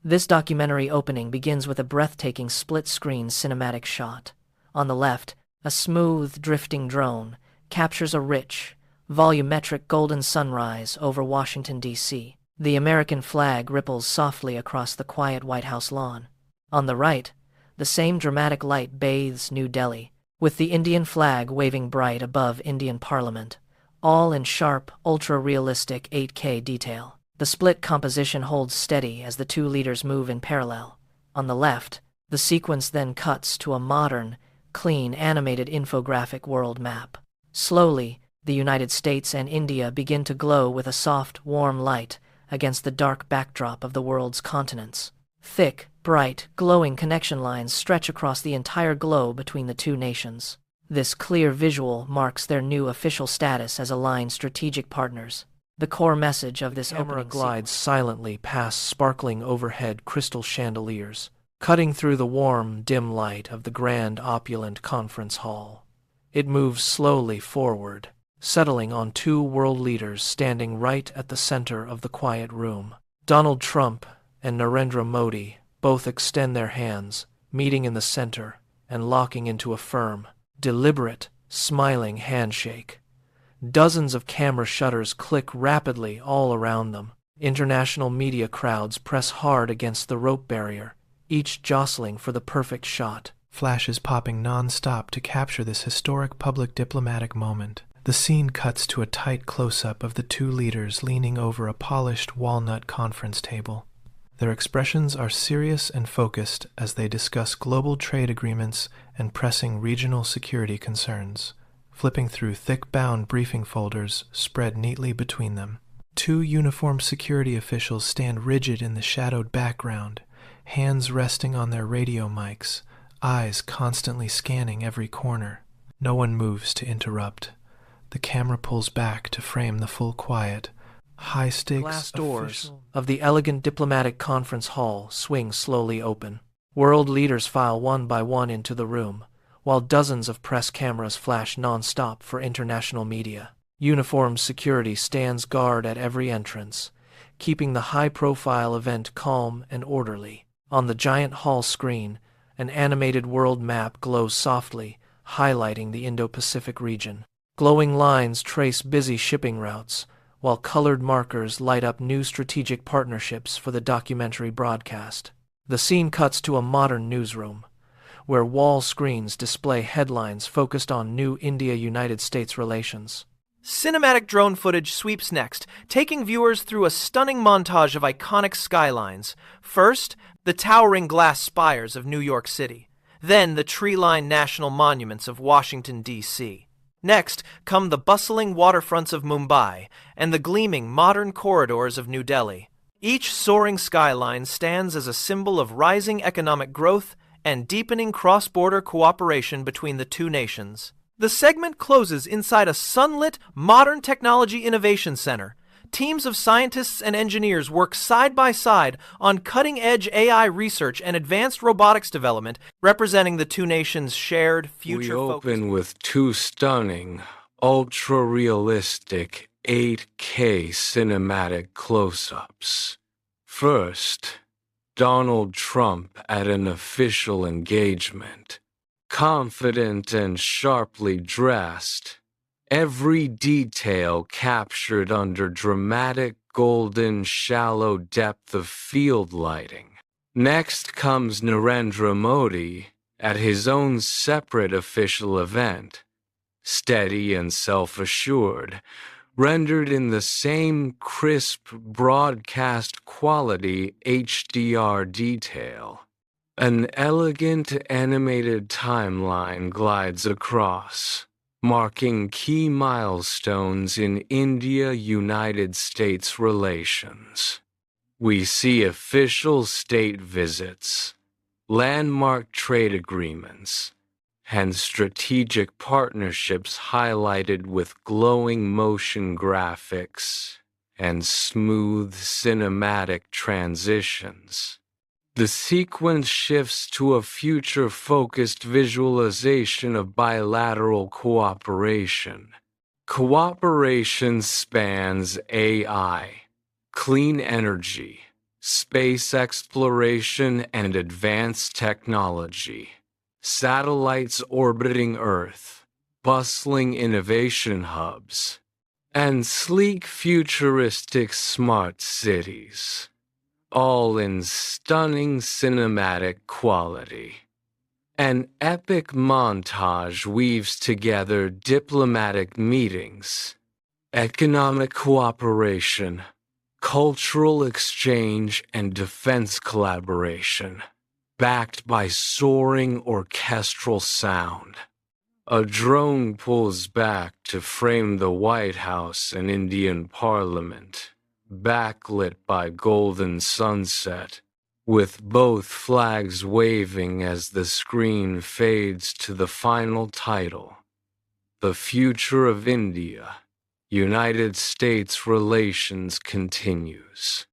This documentary opening begins with a breathtaking split-screen cinematic shot. On the left, a smooth, drifting drone captures a rich, volumetric golden sunrise over Washington, D.C. The American flag ripples softly across the quiet White House lawn. On the right, the same dramatic light bathes New Delhi, with the Indian flag waving bright above Indian Parliament, all in sharp, ultra-realistic 8K detail. The split composition holds steady as the two leaders move in parallel. On the left, the sequence then cuts to a modern, clean, animated infographic world map. Slowly, the United States and India begin to glow with a soft, warm light against the dark backdrop of the world's continents. Thick, bright, glowing connection lines stretch across the entire globe between the two nations. This clear visual marks their new official status as aligned strategic partners. The core message of this camera opening glides sequence. silently past sparkling overhead crystal chandeliers, cutting through the warm, dim light of the grand, opulent conference hall. It moves slowly forward, settling on two world leaders standing right at the center of the quiet room. Donald Trump and Narendra Modi both extend their hands, meeting in the center and locking into a firm, deliberate, smiling handshake. Dozens of camera shutters click rapidly all around them. International media crowds press hard against the rope barrier, each jostling for the perfect shot. Flashes popping non-stop to capture this historic public diplomatic moment. The scene cuts to a tight close-up of the two leaders leaning over a polished walnut conference table. Their expressions are serious and focused as they discuss global trade agreements and pressing regional security concerns, flipping through thick-bound briefing folders spread neatly between them. Two uniformed security officials stand rigid in the shadowed background, hands resting on their radio mics, eyes constantly scanning every corner. No one moves to interrupt. The camera pulls back to frame the full quiet, high-stakes Glass doors of the elegant diplomatic conference hall swing slowly open. World leaders file one by one into the room, while dozens of press cameras flash non-stop for international media. Uniformed security stands guard at every entrance, keeping the high-profile event calm and orderly. On the giant hall screen, an animated world map glows softly, highlighting the Indo-Pacific region. Glowing lines trace busy shipping routes, while colored markers light up new strategic partnerships for the documentary broadcast. The scene cuts to a modern newsroom, where wall screens display headlines focused on new India-United States relations. Cinematic drone footage sweeps next, taking viewers through a stunning montage of iconic skylines. First, the towering glass spires of New York City. Then, the tree-lined national monuments of Washington, D.C. Next come the bustling waterfronts of Mumbai and the gleaming modern corridors of New Delhi. Each soaring skyline stands as a symbol of rising economic growth and deepening cross-border cooperation between the two nations. The segment closes inside a sunlit, modern technology innovation center. Teams of scientists and engineers work side by side on cutting-edge AI research and advanced robotics development, representing the two nations' shared future focus. We open with two stunning, ultra-realistic 8K cinematic close-ups. First, Donald Trump at an official engagement. Confident and sharply dressed, every detail captured under dramatic golden shallow depth of field lighting. Next comes Narendra Modi at his own separate official event, steady and self-assured, rendered in the same crisp broadcast quality HDR detail. An elegant animated timeline glides across, marking key milestones in India-United States relations. We see official state visits, landmark trade agreements, and strategic partnerships highlighted with glowing motion graphics and smooth cinematic transitions. The sequence shifts to a future-focused visualization of bilateral cooperation. Cooperation spans AI, clean energy, space exploration and advanced technology, satellites orbiting Earth, bustling innovation hubs, and sleek futuristic smart cities, all in stunning cinematic quality. An epic montage weaves together diplomatic meetings, economic cooperation, cultural exchange, and defense collaboration, backed by soaring orchestral sound. A drone pulls back to frame the White House and Indian Parliament, backlit by golden sunset, with both flags waving as the screen fades to the final title, "The Future of India, United States Relations Continues."